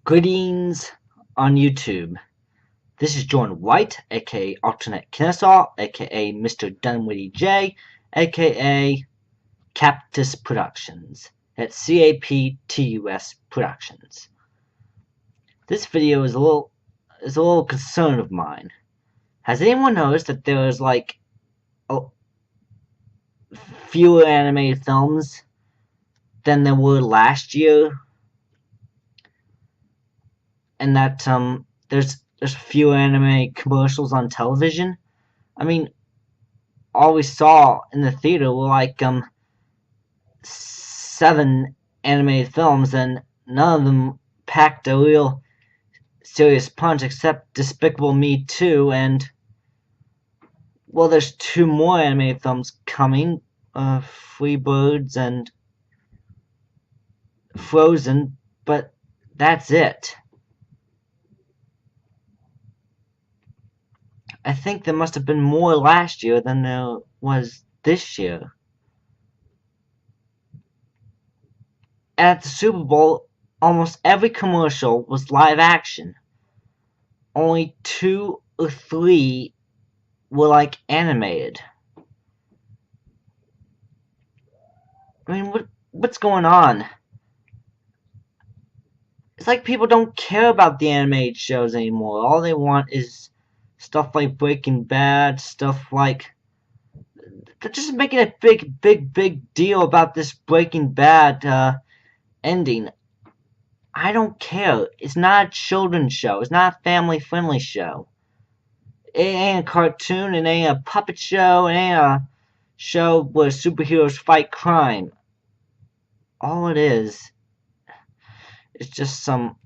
Greetings on YouTube. This is Jordan White, aka Alternate Kennesaw, aka Mr. Dunwitty J, aka Cactus Productions. That's CAPTUS Productions. This video is a little concern of mine. Has anyone noticed that there's like fewer animated films than there were last year? And that there's fewer anime commercials on television. I mean, all we saw in the theater were like 7 animated films, and none of them packed a real serious punch except Despicable Me 2, and well, there's 2 more animated films coming, Free Birds and Frozen, but that's it. I think there must have been more last year than there was this year. At the Super Bowl, almost every commercial was live action. Only 2 or 3 were like animated. I mean, what's going on? It's like people don't care about the animated shows anymore. All they want is stuff like Breaking Bad, stuff like... They're just making a big deal about this Breaking Bad ending. I don't care. It's not a children's show. It's not a family-friendly show. It ain't a cartoon. It ain't a puppet show. It ain't a show where superheroes fight crime. All it is just some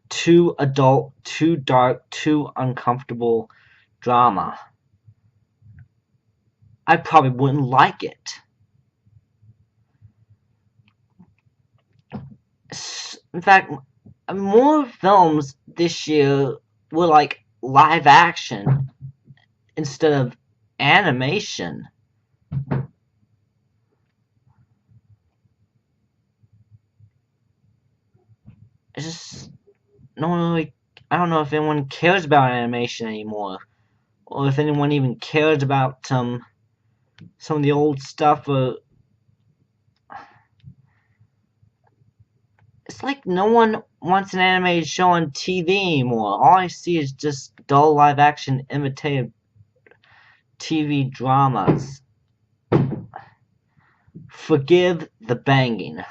too adult, too dark, too uncomfortable drama. I probably wouldn't like it. In fact, more films this year were like live action instead of animation. It's just no one really. I don't know if anyone cares about animation anymore, or if anyone even cares about some of the old stuff. It's like no one wants an animated show on TV anymore. All I see is just dull live action imitated TV dramas. Forgive the banging.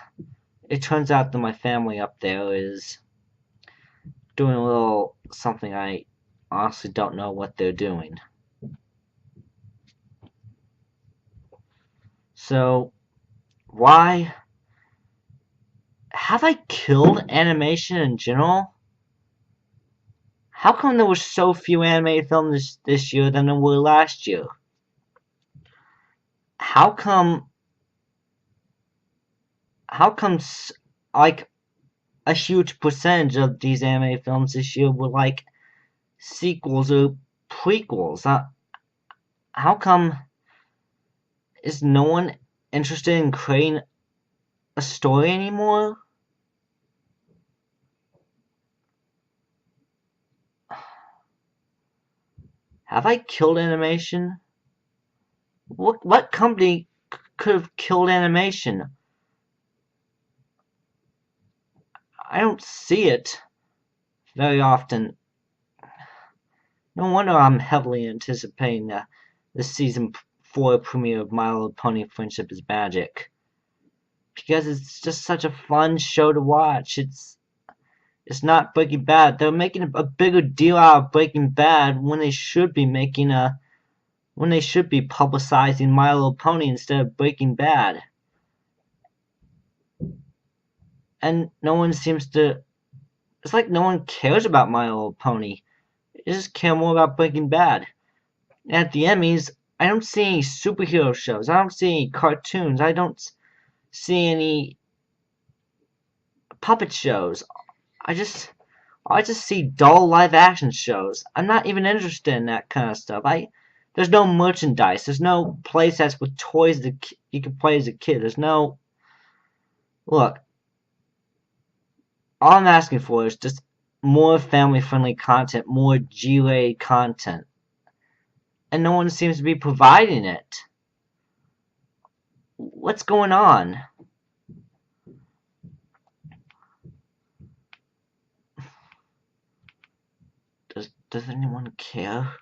It turns out that my family up there is doing a little something I honestly don't know what they're doing. So, why have I killed animation in general? How come there were so few animated films this year than there were last year? How come like a huge percentage of these anime films this year were like sequels or prequels? How come is no one interested in creating a story anymore? Have I killed animation? What company could have killed animation? I don't see it very often. No wonder I'm heavily anticipating the season 4 premiere of My Little Pony: Friendship is Magic, because it's just such a fun show to watch. It's not Breaking Bad. They're making a bigger deal out of Breaking Bad when they should be publicizing My Little Pony instead of Breaking Bad. And no one seems to. It's like no one cares about My Little Pony. They just care more about Breaking Bad. And at the Emmys, I don't see any superhero shows. I don't see any cartoons. I don't see any puppet shows. I just see dull live action shows. I'm not even interested in that kind of stuff. There's no merchandise. There's no playsets with toys that you can play as a kid. There's no... Look, all I'm asking for is just more family-friendly content, more G-rated content. And no one seems to be providing it. What's going on? Does anyone care?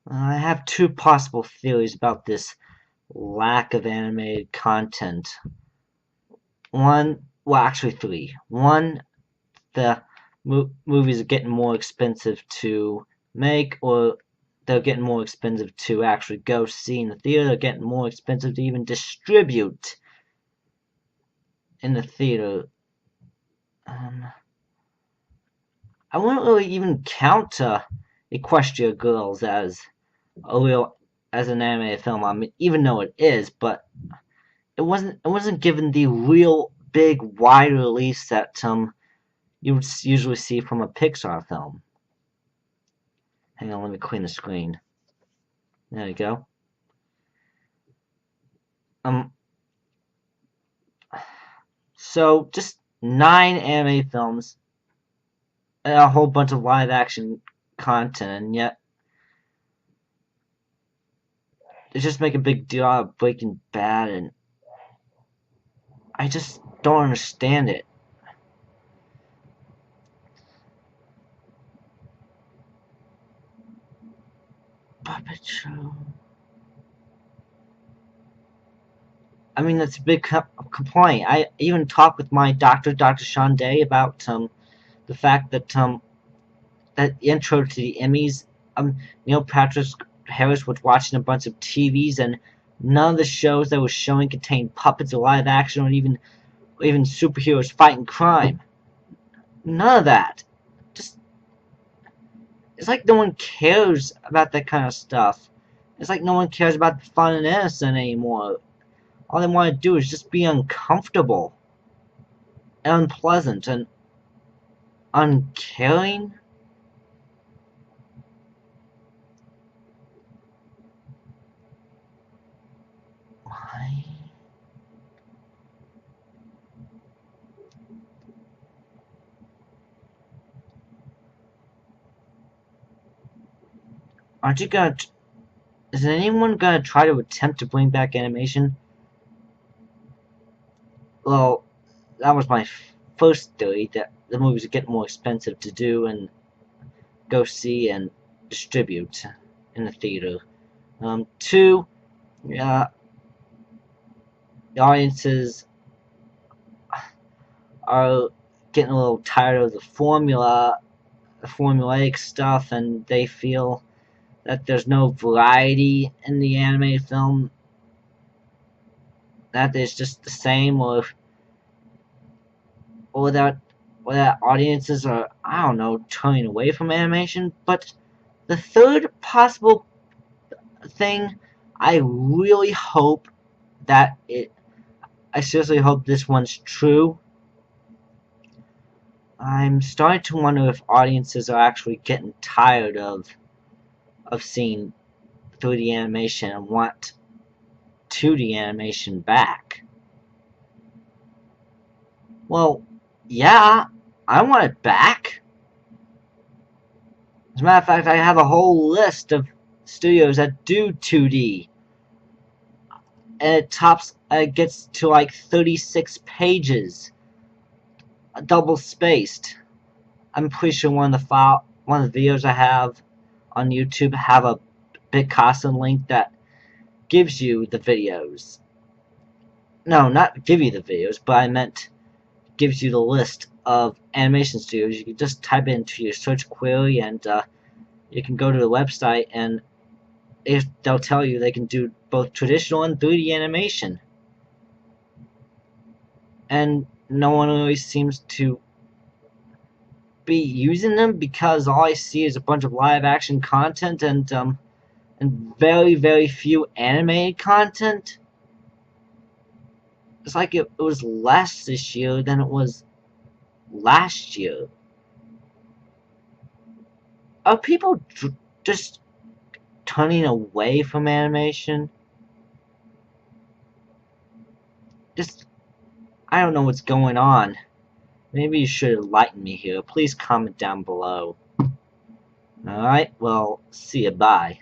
I have two possible theories about this lack of animated content. One, well, actually three. One, the movies are getting more expensive to make, or they're getting more expensive to actually go see in the theater. They're getting more expensive to even distribute in the theater. I wouldn't really even count Equestria Girls as an animated film. I mean, even though it is, but it wasn't given the real big wide release that you would usually see from a Pixar film. Hang on, let me clean the screen. There you go. So just 9 anime films and a whole bunch of live action content, and yet they just make a big deal out of Breaking Bad, and I just don't understand it. Puppet Show. I mean, that's a big complaint. I even talked with my doctor, Dr. Sean Day, about the fact that that intro to the Emmys, Neil Patrick Harris was watching a bunch of TVs, and none of the shows that was showing contained puppets or live action, or even superheroes fighting crime. None of that. Just it's like no one cares about that kind of stuff. It's like no one cares about the fun and innocent anymore. All they want to do is just be uncomfortable, and unpleasant, and uncaring. Why? Aren't you gonna... Is anyone gonna try to attempt to bring back animation? Well, that was my first theory, that the movies would get more expensive to do and go see and distribute in the theater. Two, the audiences are getting a little tired of the formulaic stuff, and they feel that there's no variety in the animated film, that it's just the same, or that audiences are, I don't know, turning away from animation. But the third possible thing, I really hope that I seriously hope this one's true. I'm starting to wonder if audiences are actually getting tired of seeing 3D animation and want 2D animation back. Well, yeah, I want it back. As a matter of fact, I have a whole list of studios that do 2D, and it gets to like 36 pages, double spaced. I'm pretty sure one of the videos I have on YouTube have a Bitcasa link that gives you the videos. No, not give you the videos, but I meant gives you the list of animation studios. You can just type it into your search query, and you can go to the website, and they'll tell you they can do both traditional and 3D animation. And no one really seems to be using them, because all I see is a bunch of live action content and very, very few animated content. It's like it was less this year than it was last year. Are people just turning away from animation? just, I don't know what's going on. Maybe you should enlighten me here. Please comment down below. Alright, well, see ya, bye.